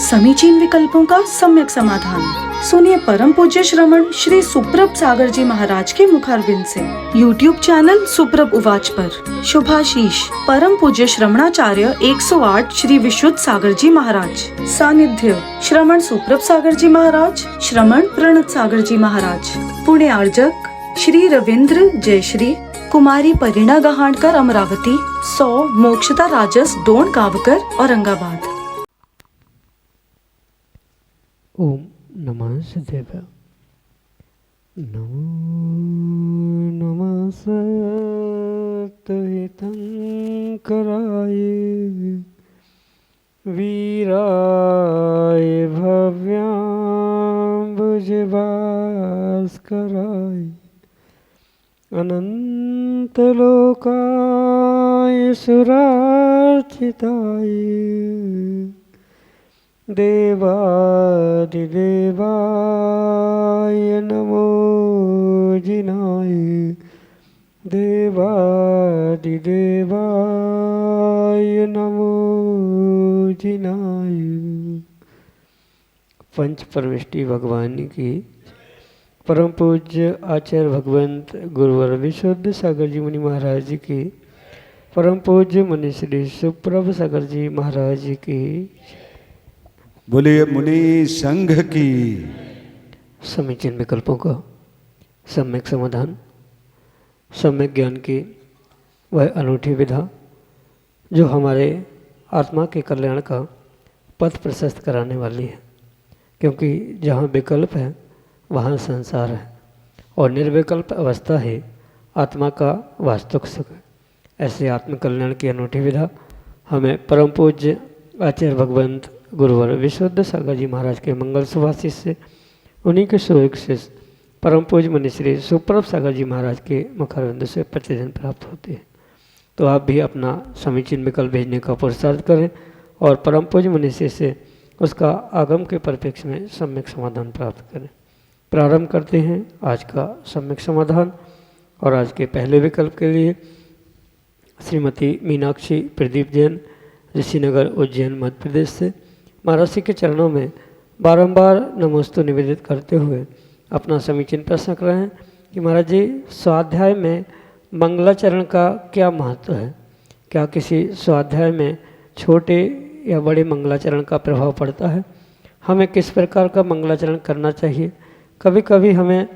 समीचीन विकल्पों का सम्यक समाधान। सुनिए परम पूज्य श्रमण श्री सुप्रभ सागर जी महाराज के मुखारविंद से YouTube चैनल सुप्रभ उवाच पर शुभाशीष परम पूज्य श्रमणाचार्य 108 श्री विशुद्ध सागर जी महाराज। सानिध्य श्रमण सुप्रभ सागर जी महाराज, श्रमण प्रणत सागर जी महाराज। पुणे आर्जक श्री रविंद्र जयश्री, कुमारी परिणा गहाणकर अमरावती, 100 मोक्षता राजस डोन गावकर औरंगाबाद। ओम नमः शिवाय। नमो नमः सत्हितंकराय वीराय भव्याम्बुजभास्कराय अनंतलोकाय सुरार्चिताय देवादिदेवाय नमो जिनाय देवादिदेवाय नमो जिनाय। पंच परमेष्टि भगवान की परम पूज्य आचार्य भगवंत गुरुवर विशुद्ध सागर जी मुनि महाराज जी की, परम पूज्य मुनि श्री सुप्रभ सागर जी महाराज जी की, बोलिए मुनि संघ की। समीचीन विकल्पों का सम्यक समाधान, सम्यक ज्ञान की वह अनूठी विधा जो हमारे आत्मा के कल्याण का पथ प्रशस्त कराने वाली है। क्योंकि जहाँ विकल्प है वहाँ संसार है और निर्विकल्प अवस्था ही आत्मा का वास्तविक सुख है। ऐसे आत्मकल्याण की अनूठी विधा हमें परम पूज्य आचार्य भगवंत गुरुवर विशुद्ध सागर जी महाराज के मंगल सुभाषिष से, उन्हीं के सुयोग से परम पूज्य मुनि श्री सुप्रभ सागर जी महाराज के मुखारविंद से प्रतिदिन प्राप्त होती है। तो आप भी अपना समीचीन विकल्प भेजने का पुरुषार्थ करें और परम पूज्य मुनि से उसका आगम के परिप्रेक्ष्य में सम्यक समाधान प्राप्त करें। प्रारंभ करते हैं आज का सम्यक समाधान। और आज के पहले विकल्प के लिए श्रीमती मीनाक्षी प्रदीप जैन, ऋषिनगर उज्जैन मध्य प्रदेश से महाराज जी के चरणों में बारंबार नमोस्तु निवेदित करते हुए अपना समीचीन प्रश्न कर रहे हैं कि महाराज जी, स्वाध्याय में मंगलाचरण का क्या महत्व है? क्या किसी स्वाध्याय में छोटे या बड़े मंगलाचरण का प्रभाव पड़ता है? हमें किस प्रकार का मंगलाचरण करना चाहिए? कभी कभी हमें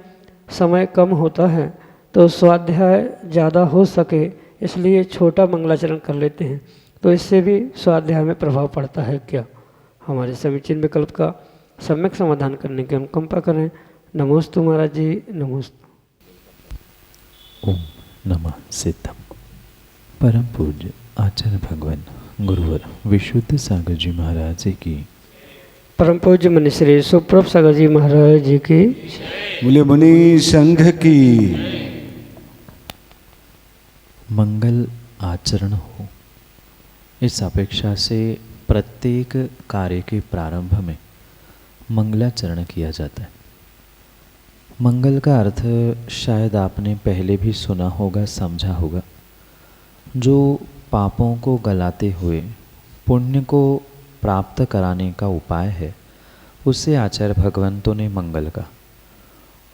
समय कम होता है तो स्वाध्याय ज़्यादा हो सके इसलिए छोटा मंगलाचरण कर लेते हैं, तो इससे भी स्वाध्याय में प्रभाव पड़ता है क्या? हमारे समीचीन विकल्प का सम्यक समाधान करने की अनुकंपा करें। नमोस्तु महाराज जी, नमोस्तु। ओम नमः सिद्धम। परम पूज्य आचार्य भगवान गुरुवर विशुद्ध सागर जी महाराज जी की, परम पूज्य मुनि श्री सुप्रभ सागर जी महाराज जी की, बोले मुनि संघ की। मंगल आचरण हो, इस अपेक्षा से प्रत्येक कार्य के प्रारंभ में मंगलाचरण किया जाता है। मंगल का अर्थ शायद आपने पहले भी सुना होगा, समझा होगा। जो पापों को गलाते हुए पुण्य को प्राप्त कराने का उपाय है, उसे आचार्य भगवंतों ने मंगल कहा।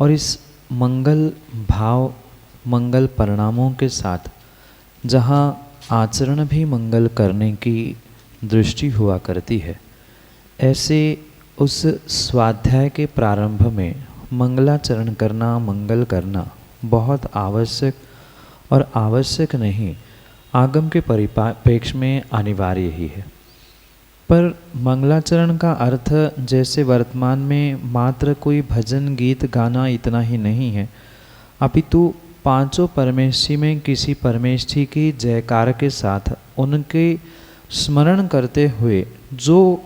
और इस मंगल भाव, मंगल परिणामों के साथ जहाँ आचरण भी मंगल करने की दृष्टि हुआ करती है, ऐसे उस स्वाध्याय के प्रारंभ में मंगलाचरण करना, मंगल करना बहुत आवश्यक और आवश्यक नहीं, आगम के परिप्रेक्ष्य में अनिवार्य ही है। पर मंगलाचरण का अर्थ जैसे वर्तमान में मात्र कोई भजन गीत गाना इतना ही नहीं है, अपितु पांचों परमेष्ठी में किसी परमेष्ठी की जयकार के साथ उनके स्मरण करते हुए जो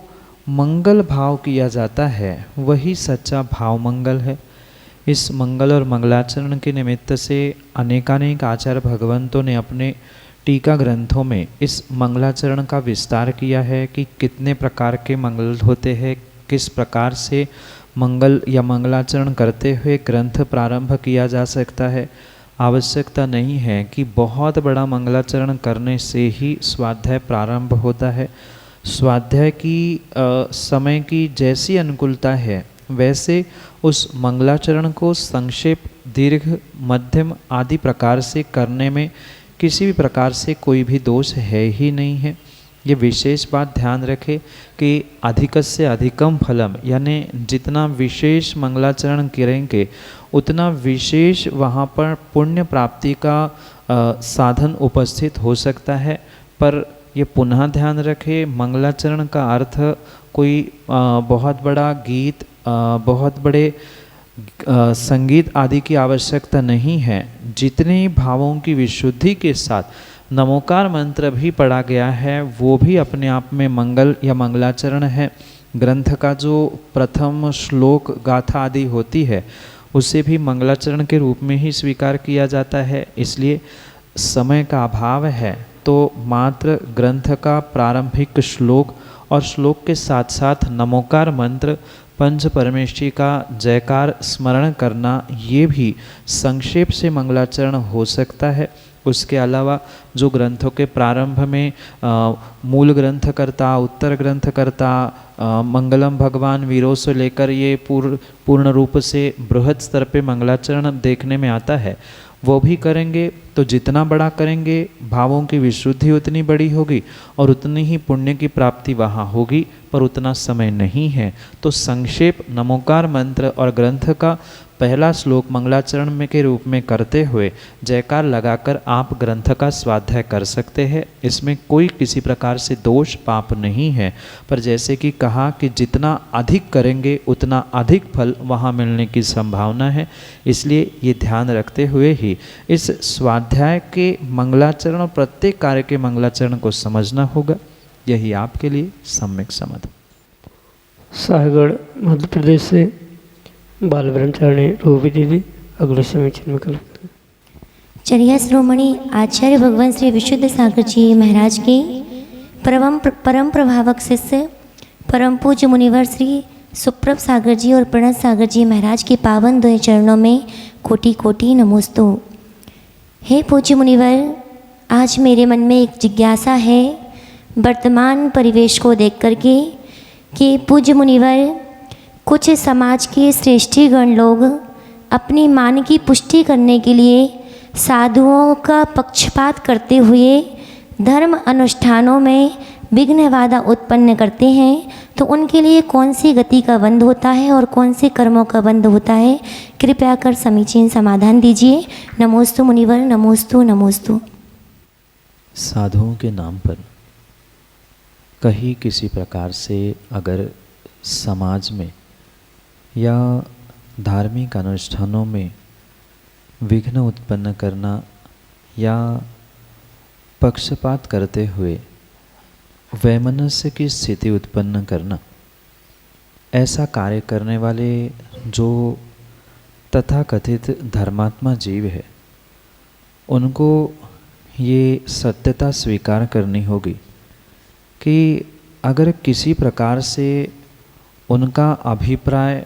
मंगल भाव किया जाता है वही सच्चा भाव मंगल है। इस मंगल और मंगलाचरण के निमित्त से अनेकानेक आचार्य भगवंतों ने अपने टीका ग्रंथों में इस मंगलाचरण का विस्तार किया है कि कितने प्रकार के मंगल होते हैं, किस प्रकार से मंगल या मंगलाचरण करते हुए ग्रंथ प्रारंभ किया जा सकता है। आवश्यकता नहीं है कि बहुत बड़ा मंगलाचरण करने से ही स्वाध्याय प्रारंभ होता है। स्वाध्याय की समय की जैसी अनुकूलता है वैसे उस मंगलाचरण को संक्षेप, दीर्घ, मध्यम आदि प्रकार से करने में किसी भी प्रकार से कोई भी दोष है ही नहीं है। ये विशेष बात ध्यान रखें कि अधिकस्य अधिकम फलम, यानी जितना विशेष मंगलाचरण करेंगे उतना विशेष वहाँ पर पुण्य प्राप्ति का साधन उपस्थित हो सकता है। पर ये पुनः ध्यान रखें, मंगलाचरण का अर्थ कोई बहुत बड़ा गीत, बहुत बड़े संगीत आदि की आवश्यकता नहीं है। जितने भावों की विशुद्धि के साथ नमोकार मंत्र भी पढ़ा गया है वो भी अपने आप में मंगल या मंगलाचरण है। ग्रंथ का जो प्रथम श्लोक, गाथा आदि होती है उसे भी मंगलाचरण के रूप में ही स्वीकार किया जाता है। इसलिए समय का अभाव है तो मात्र ग्रंथ का प्रारंभिक श्लोक और श्लोक के साथ साथ नमोकार मंत्र, पंच परमेष्ठी का जयकार स्मरण करना, ये भी संक्षेप से मंगलाचरण हो सकता है। उसके अलावा जो ग्रंथों के प्रारंभ में मूल ग्रंथकर्ता, उत्तर ग्रंथकर्ता, मंगलम भगवान वीरों से लेकर ये पूर्ण रूप से बृहद स्तर पे मंगलाचरण देखने में आता है, वो भी करेंगे तो जितना बड़ा करेंगे भावों की विशुद्धि उतनी बड़ी होगी और उतनी ही पुण्य की प्राप्ति वहाँ होगी, पर उतना समय नहीं है। तो संक्षेप नमोकार मंत्र और ग्रंथ का पहला श्लोक मंगलाचरण में के रूप में करते हुए जयकार लगाकर आप ग्रंथ का स्वाध्याय कर सकते हैं। इसमें कोई किसी प्रकार से दोष पाप नहीं है। पर जैसे कि कहा कि जितना अधिक करेंगे उतना अधिक फल वहाँ मिलने की संभावना है, इसलिए ये ध्यान रखते हुए ही इस स्वाध्याय के मंगलाचरण और प्रत्येक कार्य के मंगलाचरण को समझना होगा। यही आपके लिए सम्यक समाधान। साहगढ़ मध्य प्रदेश से बाल ब्रह्मचारिणी रूबी दीदी अगले समीचन में कल। चर्या श्रोमणी आचार्य भगवान श्री विशुद्ध सागर जी महाराज के परम प्रभावक शिष्य परम पूज्य मुनिवर श्री सुप्रभ सागर जी और प्रणत सागर जी महाराज के पावन दो चरणों में कोटि कोटि नमोस्तु। हे पूज्य मुनिवर, आज मेरे मन में एक जिज्ञासा है वर्तमान परिवेश को देख करके कि पूज्य मुनिवर, कुछ समाज के श्रेष्ठीगण लोग अपनी मान की पुष्टि करने के लिए साधुओं का पक्षपात करते हुए धर्म अनुष्ठानों में विघ्न बाधा उत्पन्न करते हैं, तो उनके लिए कौन सी गति का बंध होता है और कौन से कर्मों का बंध होता है, कृपया कर समीचीन समाधान दीजिए। नमोस्तु मुनिवर, नमोस्तु नमोस्तु। साधुओं के नाम पर कहीं किसी प्रकार से अगर समाज में या धार्मिक अनुष्ठानों में विघ्न उत्पन्न करना या पक्षपात करते हुए वैमनस्य की स्थिति उत्पन्न करना, ऐसा कार्य करने वाले जो तथाकथित धर्मात्मा जीव है उनको ये सत्यता स्वीकार करनी होगी कि अगर किसी प्रकार से उनका अभिप्राय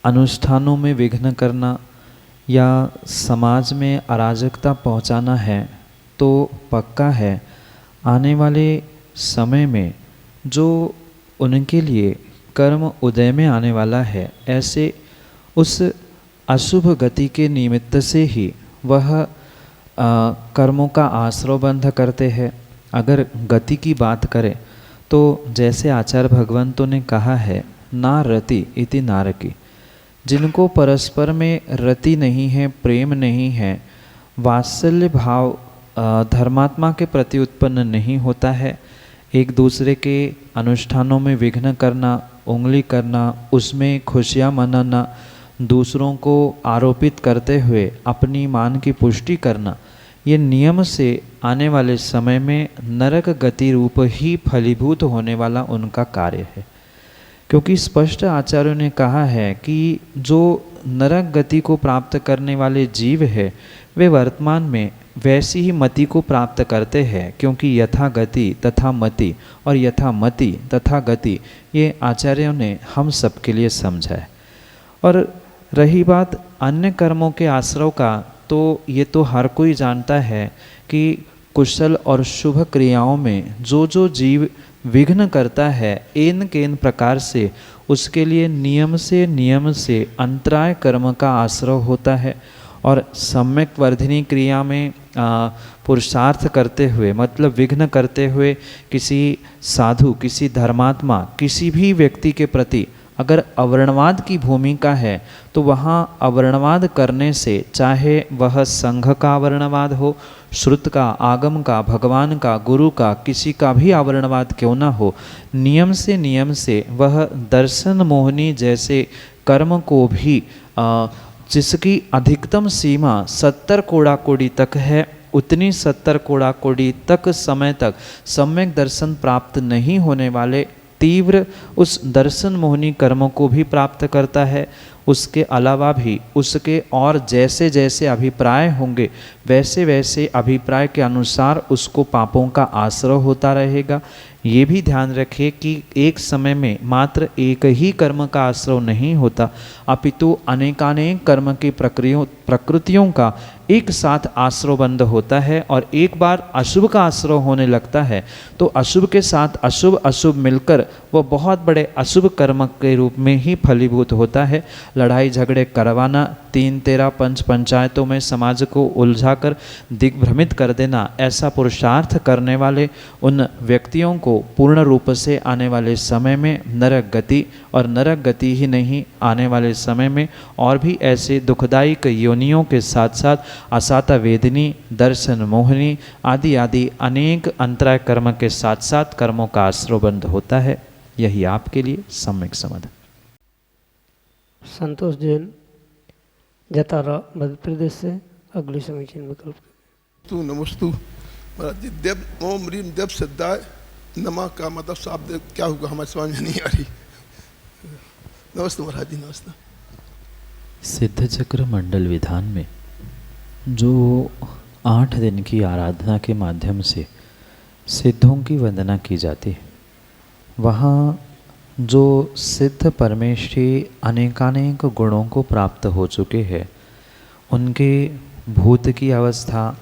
अनुष्ठानों में विघ्न करना या समाज में अराजकता पहुंचाना है, तो पक्का है आने वाले समय में जो उनके लिए कर्म उदय में आने वाला है, ऐसे उस अशुभ गति के निमित्त से ही वह कर्मों का आश्रय बंध करते हैं। अगर गति की बात करें तो जैसे आचार्य भगवंतों ने कहा है, ना रति इति नारकी, जिनको परस्पर में रति नहीं है, प्रेम नहीं है, वात्सल्य भाव धर्मात्मा के प्रति उत्पन्न नहीं होता है, एक दूसरे के अनुष्ठानों में विघ्न करना, उंगली करना, उसमें खुशियाँ मनाना, दूसरों को आरोपित करते हुए अपनी मान की पुष्टि करना, ये नियम से आने वाले समय में नरक गति रूप ही फलीभूत होने वाला उनका कार्य है। क्योंकि स्पष्ट आचार्यों ने कहा है कि जो नरक गति को प्राप्त करने वाले जीव है वे वर्तमान में वैसी ही मति को प्राप्त करते हैं, क्योंकि यथा गति तथा मति और यथा मति तथा गति ये आचार्यों ने हम सब के लिए समझा है। और रही बात अन्य कर्मों के आश्रय का, तो ये तो हर कोई जानता है कि कुशल और शुभ क्रियाओं में जो जो जीव विघ्न करता है, एन केन प्रकार से उसके लिए नियम से अंतराय कर्म का आश्रय होता है। और सम्यक वर्धिनी क्रिया में पुरुषार्थ करते हुए मतलब विघ्न करते हुए किसी साधु, किसी धर्मात्मा, किसी भी व्यक्ति के प्रति अगर अवर्णवाद की भूमिका है तो वहाँ अवर्णवाद करने से, चाहे वह संघ का अवर्णवाद हो, श्रुत का, आगम का, भगवान का, गुरु का, किसी का भी अवर्णवाद क्यों न हो, नियम से वह दर्शन मोहिनी जैसे कर्म को भी जिसकी अधिकतम सीमा 70 कोड़ा कोड़ी तक है, उतनी 70 कोड़ा कोड़ी तक समय तक सम्यक दर्शन प्राप्त नहीं होने वाले तीव्र उस दर्शन मोहिनी कर्मों को भी प्राप्त करता है। उसके अलावा भी उसके और जैसे जैसे अभिप्राय होंगे वैसे वैसे अभिप्राय के अनुसार उसको पापों का आश्रय होता रहेगा। ये भी ध्यान रखें कि एक समय में मात्र एक ही कर्म का आश्रय नहीं होता, अपितु अनेकानेक कर्म की प्रकृतियों का एक साथ आश्रय बंध होता है। और एक बार अशुभ का आश्रय होने लगता है तो अशुभ के साथ अशुभ मिलकर वह बहुत बड़े अशुभ कर्म के रूप में ही फलीभूत होता है। लड़ाई झगड़े करवाना, 3-13 पंचायतों में समाज को उलझाकर दिग्भ्रमित कर देना, ऐसा पुरुषार्थ करने वाले उन व्यक्तियों को पूर्ण रूप से आने वाले समय में नरक गति, और नरक गति ही नहीं, आने वाले समय में और भी ऐसे दुखदायक योनियों के साथ साथ असाता वेदनी, दर्शन मोहिनी आदि आदि अनेक अंतराय कर्म के साथ साथ कर्मों का आश्रयबंध होता है। यही आपके लिए सम्यक समाधान। संतोष जैन, जतारा, मध्य प्रदेश से अगली समीचीन विकल्प। तू नमस्तु महाराज जी। देव ओम ह्रीम देव सिद्धाय नमा का मतलब शब्द क्या होगा हमारे समझ में नहीं आ रही। नमस्ते महाराज जी, नमस्ते। सिद्ध चक्र मंडल विधान में जो 8 दिन की आराधना के माध्यम से सिद्धों की वंदना की जाती है, वहाँ जो सिद्ध परमेश्वरी अनेकानेक गुणों को प्राप्त हो चुके हैं, उनके भूत की अवस्था,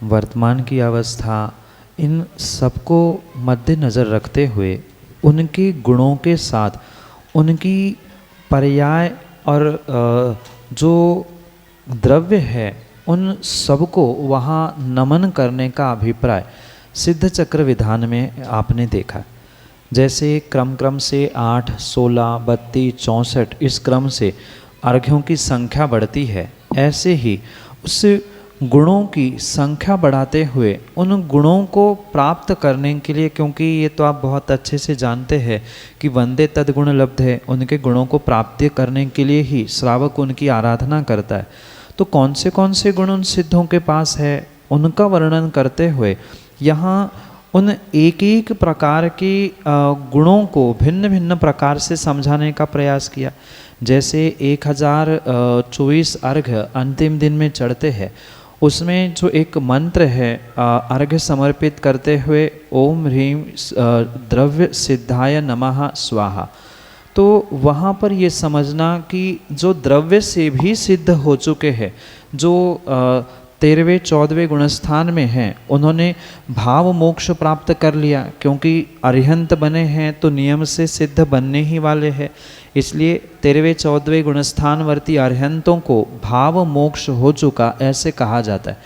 वर्तमान की अवस्था, इन सबको मद्देनज़र रखते हुए उनके गुणों के साथ उनकी पर्याय और जो द्रव्य है उन सबको वहाँ नमन करने का अभिप्राय सिद्ध चक्र विधान में आपने देखा। जैसे क्रम से 8, 16, 32, 64 इस क्रम से अर्घ्यों की संख्या बढ़ती है, ऐसे ही उस गुणों की संख्या बढ़ाते हुए उन गुणों को प्राप्त करने के लिए, क्योंकि ये तो आप बहुत अच्छे से जानते हैं कि वंदे तद्गुण लब्ध है, उनके गुणों को प्राप्त करने के लिए ही श्रावक उनकी आराधना करता है। तो कौन से गुण उन सिद्धों के पास है, उनका वर्णन करते हुए यहाँ उन एक एक प्रकार के गुणों को भिन्न भिन्न प्रकार से समझाने का प्रयास किया। जैसे 1024 अर्घ्य अंतिम दिन में चढ़ते हैं, उसमें जो एक मंत्र है अर्घ्य समर्पित करते हुए ओम ह्रीम द्रव्य सिद्धाय नमः स्वाहा, तो वहाँ पर ये समझना कि जो द्रव्य से भी सिद्ध हो चुके हैं, जो 13वें 14वें गुणस्थान में हैं, उन्होंने भाव मोक्ष प्राप्त कर लिया, क्योंकि अरिहंत बने हैं तो नियम से सिद्ध बनने ही वाले हैं। इसलिए 13वें 14वें गुणस्थानवर्ती अरिहंतों को भाव मोक्ष हो चुका ऐसे कहा जाता है।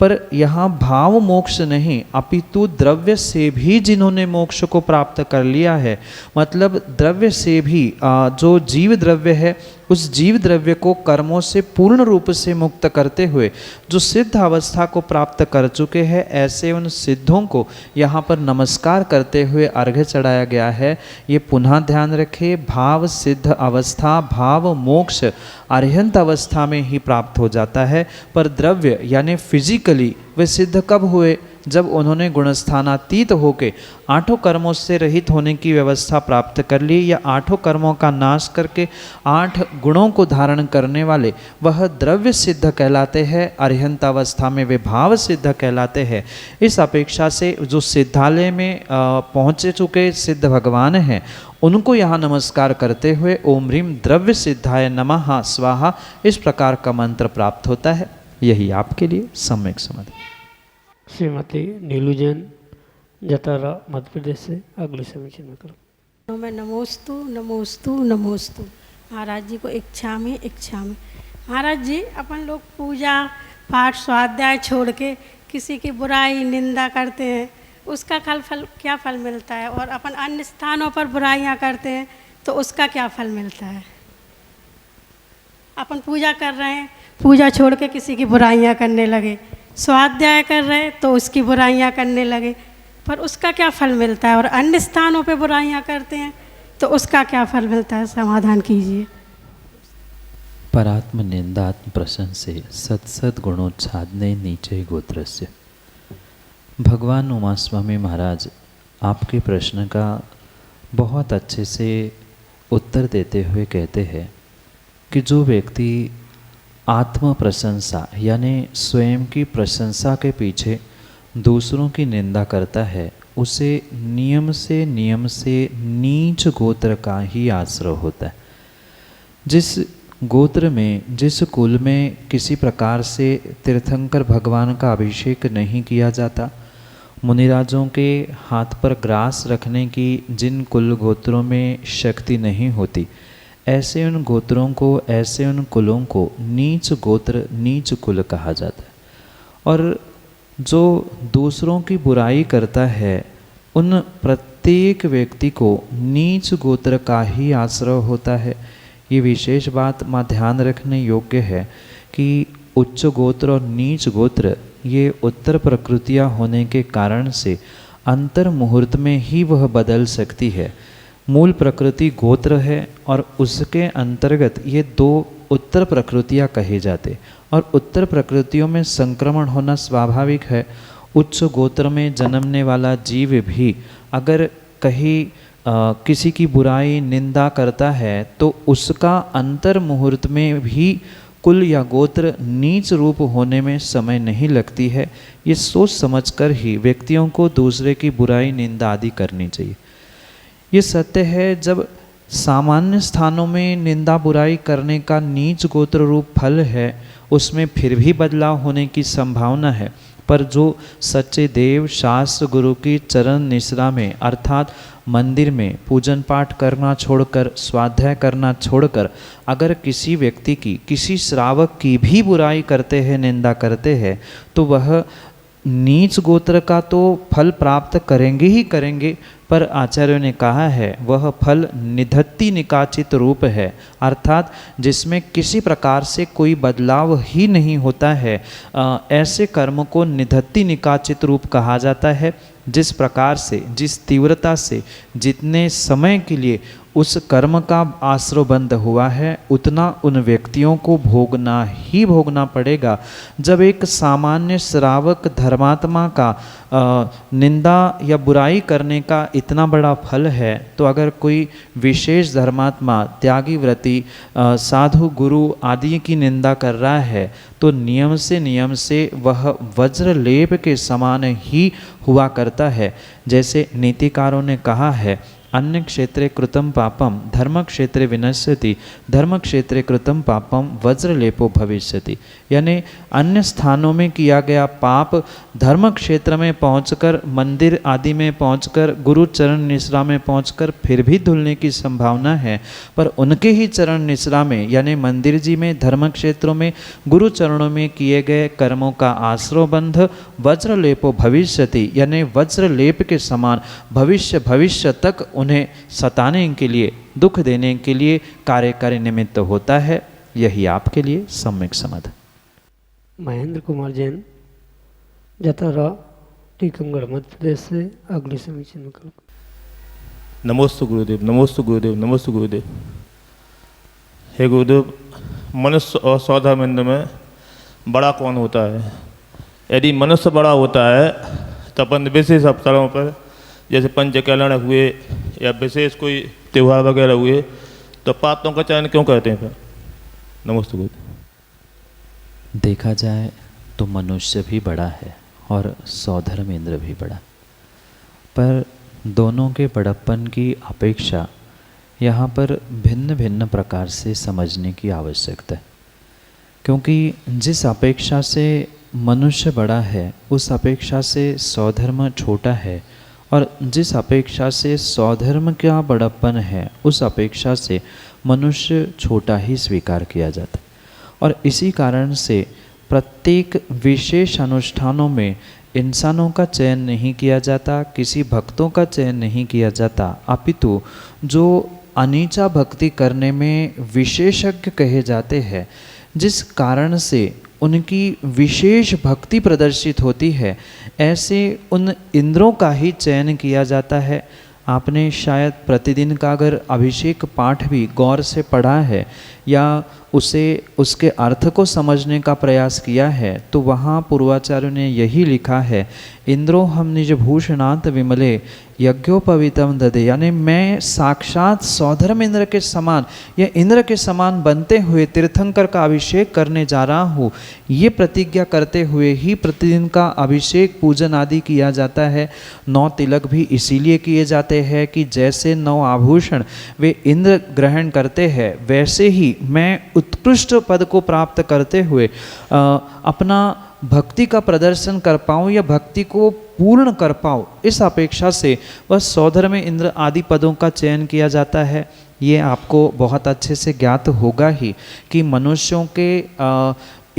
पर यहाँ भाव मोक्ष नहीं, अपितु द्रव्य से भी जिन्होंने मोक्ष को प्राप्त कर लिया है, मतलब द्रव्य से भी जो जीव द्रव्य है उस जीव द्रव्य को कर्मों से पूर्ण रूप से मुक्त करते हुए जो सिद्ध अवस्था को प्राप्त कर चुके हैं, ऐसे उन सिद्धों को यहाँ पर नमस्कार करते हुए अर्घ्य चढ़ाया गया है। ये पुनः ध्यान रखें, भाव सिद्ध अवस्था, भाव मोक्ष अरिहंत अवस्था में ही प्राप्त हो जाता है। पर द्रव्य यानी फिजिकली वे सिद्ध कब हुए? जब उन्होंने गुणस्थानातीत होकर 8 कर्मों से रहित होने की व्यवस्था प्राप्त कर ली, या 8 कर्मों का नाश करके 8 गुणों को धारण करने वाले वह द्रव्य सिद्ध कहलाते हैं। अरिहंत अवस्था में वे भाव सिद्ध कहलाते हैं। इस अपेक्षा से जो सिद्धालय में पहुँचे चुके सिद्ध भगवान हैं, उनको यहाँ नमस्कार करते हुए ओम ह्रीम द्रव्य सिद्धाय नमः स्वाहा इस प्रकार का मंत्र प्राप्त होता है। यही आपके लिए सम्यक समाधि। श्रीमती नीलू जैन, जतारा मध्य प्रदेश से अगले समीचीन विकल्प। मैं नमोस्तु नमोस्तु नमोस्तु। महाराज जी को इच्छा में महाराज जी, अपन लोग पूजा पाठ स्वाध्याय छोड़ के किसी की बुराई निंदा करते हैं, उसका फल क्या फल मिलता है? और अपन अन्य स्थानों पर बुराइयां करते हैं तो उसका क्या फल मिलता है? अपन पूजा कर रहे हैं, पूजा छोड़ के किसी की बुराइयां करने लगे, स्वाध्याय कर रहे हैं तो उसकी बुराइयां करने लगे, पर उसका क्या फल मिलता है? और अन्य स्थानों पे बुराइयां करते हैं तो उसका क्या फल मिलता है? समाधान कीजिए। परात्म निंदात्म प्रशंसे सत्सद गुणोच्छादने नीचे गोत्रस्य। भगवान उमा स्वामी महाराज आपके प्रश्न का बहुत अच्छे से उत्तर देते हुए कहते हैं कि जो व्यक्ति आत्म प्रशंसा यानी स्वयं की प्रशंसा के पीछे दूसरों की निंदा करता है, उसे नियम से नीच गोत्र का ही आश्रय होता है। जिस गोत्र में, जिस कुल में किसी प्रकार से तीर्थंकर भगवान का अभिषेक नहीं किया जाता, मुनिराजों के हाथ पर ग्रास रखने की जिन कुल गोत्रों में शक्ति नहीं होती, ऐसे उन गोत्रों को, ऐसे उन कुलों को नीच गोत्र, नीच कुल कहा जाता है। और जो दूसरों की बुराई करता है, उन प्रत्येक व्यक्ति को नीच गोत्र का ही आश्रय होता है। ये विशेष बात मां ध्यान रखने योग्य है कि उच्च गोत्र और नीच गोत्र ये उत्तर प्रकृतियाँ होने के कारण से अंतर मुहूर्त में ही वह बदल सकती है। मूल प्रकृति गोत्र है और उसके अंतर्गत ये दो उत्तर प्रकृतियाँ कहे जाते, और उत्तर प्रकृतियों में संक्रमण होना स्वाभाविक है। उच्च गोत्र में जन्मने वाला जीव भी अगर कहीं किसी की बुराई निंदा करता है तो उसका अंतर मुहूर्त में भी कुल या गोत्र नीच रूप होने में समय नहीं लगती है। ये सोच समझकर ही व्यक्तियों को दूसरे की बुराई निंदा आदि करनी चाहिए। ये सत्य है, जब सामान्य स्थानों में निंदा बुराई करने का नीच गोत्र रूप फल है, उसमें फिर भी बदलाव होने की संभावना है। पर जो सच्चे देव शास्त्र गुरु की चरण निश्रा में अर्थात मंदिर में पूजन पाठ करना छोड़कर, स्वाध्याय करना छोड़कर अगर किसी व्यक्ति की, किसी श्रावक की भी बुराई करते हैं, निंदा करते हैं, तो वह नीच गोत्र का तो फल प्राप्त करेंगे ही करेंगे, पर आचार्यों ने कहा है वह फल निधत्ति निकाचित रूप है, अर्थात जिसमें किसी प्रकार से कोई बदलाव ही नहीं होता है। ऐसे कर्म को निधत्ति निकाचित रूप कहा जाता है। जिस प्रकार से, जिस तीव्रता से, जितने समय के लिए उस कर्म का आश्रयबंध हुआ है, उतना उन व्यक्तियों को भोगना ही भोगना पड़ेगा। जब एक सामान्य श्रावक धर्मात्मा का निंदा या बुराई करने का इतना बड़ा फल है, तो अगर कोई विशेष धर्मात्मा, त्यागी, व्रती, साधु, गुरु आदि की निंदा कर रहा है, तो नियम से वह वज्र लेप के समान ही हुआ करता है। जैसे नीतिकारों ने कहा है, अन्य क्षेत्रे कृतं पापम धर्म क्षेत्रे विनश्यति, धर्म क्षेत्रे कृतं पापम वज्रलेपो भविष्यति। यानी अन्य स्थानों में किया गया पाप धर्म क्षेत्र में पहुंचकर, मंदिर आदि में पहुंचकर, गुरु चरण निश्रा में पहुंचकर फिर भी धुलने की संभावना है, पर उनके ही चरण निश्रा में यानी मंदिर जी में, धर्म क्षेत्रों में, गुरु चरणों में किए गए कर्मों का आश्रयबंध वज्रलेपो भविष्यति यानी वज्रलेप के समान भविष्य तक उन्हें सताने के लिए, दुख देने के लिए कार्यकारी निमित्त होता है। यही आपके लिए सम्यक समाधान। महेंद्र कुमार जैन, जतारा टीकमगढ़ मध्य प्रदेश से अगले समीचीन विकल्प। नमोस्तु गुरुदेव, नमोस्तु गुरुदेव, नमोस्तु गुरुदेव। हे गुरुदेव, मनुष्य और सौदामिंद में बड़ा कौन होता है? यदि मनुष्य बड़ा होता है तो अपन विशेष अवसरों पर जैसे पंच कल्याण हुए या विशेष कोई त्यौहार वगैरह हुए तो पात्रों का चयन क्यों करते हैं फिर? नमस्ते गुरुदेव। देखा जाए तो मनुष्य भी बड़ा है और सौधर्मेंद्र भी बड़ा, पर दोनों के बड़प्पन की अपेक्षा यहाँ पर भिन्न भिन्न प्रकार से समझने की आवश्यकता है। क्योंकि जिस अपेक्षा से मनुष्य बड़ा है, उस अपेक्षा से सौधर्म छोटा है, और जिस अपेक्षा से स्वधर्म का बड़प्पन है उस अपेक्षा से मनुष्य छोटा ही स्वीकार किया जाता है। और इसी कारण से प्रत्येक विशेष अनुष्ठानों में इंसानों का चयन नहीं किया जाता, किसी भक्तों का चयन नहीं किया जाता, अपितु जो अनीचा भक्ति करने में विशेषज्ञ कहे जाते हैं, जिस कारण से उनकी विशेष भक्ति प्रदर्शित होती है, ऐसे उन इंद्रों का ही चयन किया जाता है। आपने शायद प्रतिदिन का अगर अभिषेक पाठ भी गौर से पढ़ा है या उसे उसके अर्थ को समझने का प्रयास किया है तो वहाँ पूर्वाचार्यों ने यही लिखा है, इंद्रो हम निज भूषणांत विमले यज्ञोपवीतम ददे, यानी मैं साक्षात सौधर्म इंद्र के समान या इंद्र के समान बनते हुए तीर्थंकर का अभिषेक करने जा रहा हूँ, ये प्रतिज्ञा करते हुए ही प्रतिदिन का अभिषेक पूजन आदि किया जाता है। 9 तिलक भी इसीलिए किए जाते हैं कि जैसे 9 आभूषण वे इंद्र ग्रहण करते हैं, वैसे ही मैं उत्कृष्ट पद को प्राप्त करते हुए अपना भक्ति का प्रदर्शन कर पाऊँ या भक्ति को पूर्ण कर पाऊँ, इस अपेक्षा से वह सौधर्म इंद्र आदि पदों का चयन किया जाता है। ये आपको बहुत अच्छे से ज्ञात होगा ही कि मनुष्यों के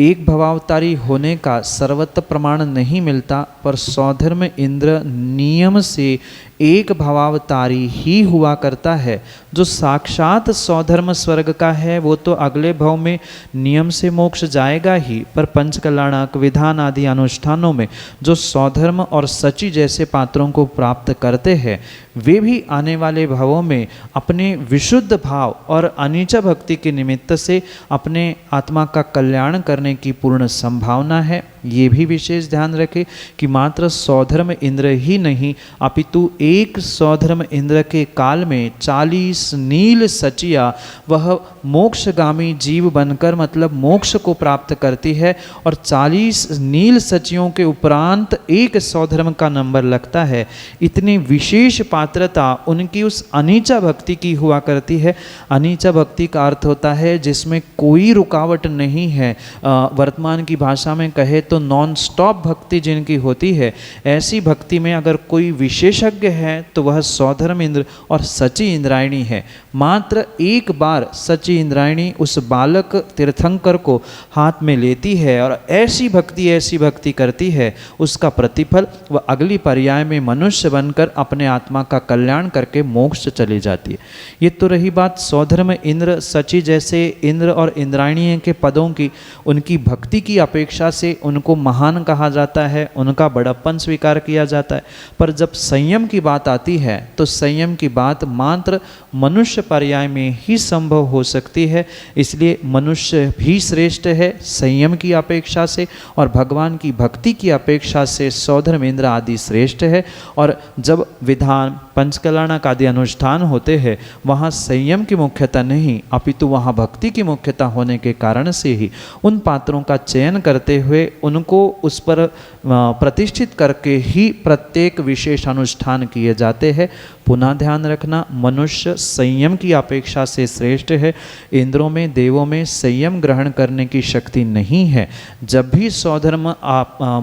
एक भवावतारी होने का सर्वत्र प्रमाण नहीं मिलता, पर सौधर्म इंद्र नियम से एक भवावतारी ही हुआ करता है। जो साक्षात सौधर्म स्वर्ग का है वो तो अगले भव में नियम से मोक्ष जाएगा ही, पर पंचकल्याणक विधान आदि अनुष्ठानों में जो सौधर्म और सची जैसे पात्रों को प्राप्त करते हैं, वे भी आने वाले भवों में अपने विशुद्ध भाव और अनीचा भक्ति के निमित्त से अपने आत्मा का कल्याण करने की पूर्ण संभावना है। ये भी विशेष ध्यान रखें कि मात्र सौधर्म इंद्र ही नहीं, अपितु एक सौधर्म इंद्र के काल में 40 नील सचिया वह मोक्षगामी जीव बनकर मतलब मोक्ष को प्राप्त करती है, और 40 नील सचियों के उपरांत एक सौधर्म का नंबर लगता है। इतनी विशेष पात्रता उनकी उस अनीचा भक्ति की हुआ करती है। अनीचा भक्ति का अर्थ होता है जिसमें कोई रुकावट नहीं है। वर्तमान की भाषा में कहे तो नॉन स्टॉप भक्ति जिनकी होती है, ऐसी भक्ति में अगर कोई विशेषज्ञ है तो वह सौधर्म इंद्र और सची इंद्रायणी है। मात्र एक बार सची इंद्रायणी उस बालक तीर्थंकर को हाथ में लेती है और ऐसी भक्ति करती है, उसका प्रतिफल वह अगली पर्याय में मनुष्य बनकर अपने आत्मा का कल्याण करके मोक्ष चली जाती है। ये तो रही बात सौधर्म इंद्र सची जैसे इंद्र और इंद्रायणी के पदों की। उनकी भक्ति की अपेक्षा से उनको महान कहा जाता है, उनका बड़प्पन स्वीकार किया जाता है। पर जब संयम की बात आती है तो संयम की बात मात्र मनुष्य पर्याय में ही संभव हो सकती है। इसलिए मनुष्य भी श्रेष्ठ है संयम की अपेक्षा से, और भगवान की भक्ति की अपेक्षा से सौधर्म इंद्र आदि श्रेष्ठ है। और जब विधान पंचकल्याणक आदि अनुष्ठान होते हैं वहाँ संयम की मुख्यता नहीं, अपितु वहाँ भक्ति की मुख्यता होने के कारण से ही उन पात्रों का चयन करते हुए उनको उस पर प्रतिष्ठित करके ही प्रत्येक विशेष अनुष्ठान किए जाते हैं। पुनः ध्यान रखना, मनुष्य संयम की अपेक्षा से श्रेष्ठ है। इंद्रों में देवों में संयम ग्रहण करने की शक्ति नहीं है। जब भी सौधर्म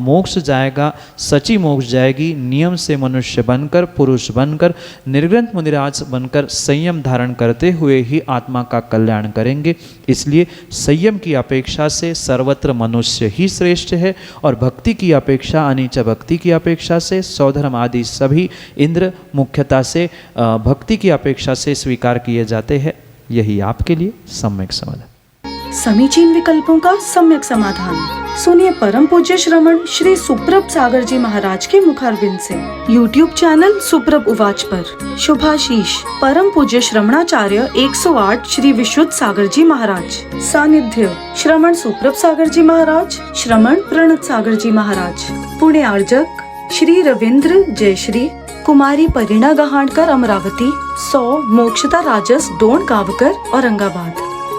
मोक्ष जाएगा, सची मोक्ष जाएगी, नियम से मनुष्य बनकर पुरुष बनकर निर्ग्रंथ मुनिराज बनकर संयम धारण करते हुए ही आत्मा का कल्याण करेंगे। इसलिए संयम की अपेक्षा से सर्वत्र मनुष्य ही श्रेष्ठ है, और भक्ति की अपेक्षा अनीचा भक्ति की अपेक्षा से सौधर्म आदि सभी इंद्र मुख्यता से भक्ति की अपेक्षा से स्वीकार किए जाते हैं। यही आपके लिए सम्यक समाधान। समीचीन विकल्पों का सम्यक समाधान सुनिए परम पूज्य श्रमण श्री सुप्रभ सागर जी महाराज के मुखारविंद से। YouTube चैनल सुप्रभ उवाच पर शुभाशीष परम पूज्य श्रमणाचार्य 108 श्री विशुद्ध सागर जी महाराज। सानिध्य श्रमण सुप्रभ सागर जी महाराज, श्रमण प्रणत सागर जी महाराज। पुणे आर्जक श्री रविंद्र जयश्री, कुमारी परिणा गहाणकर अमरावती, 100 मोक्षता राजस डोन गावकर औरंगाबाद।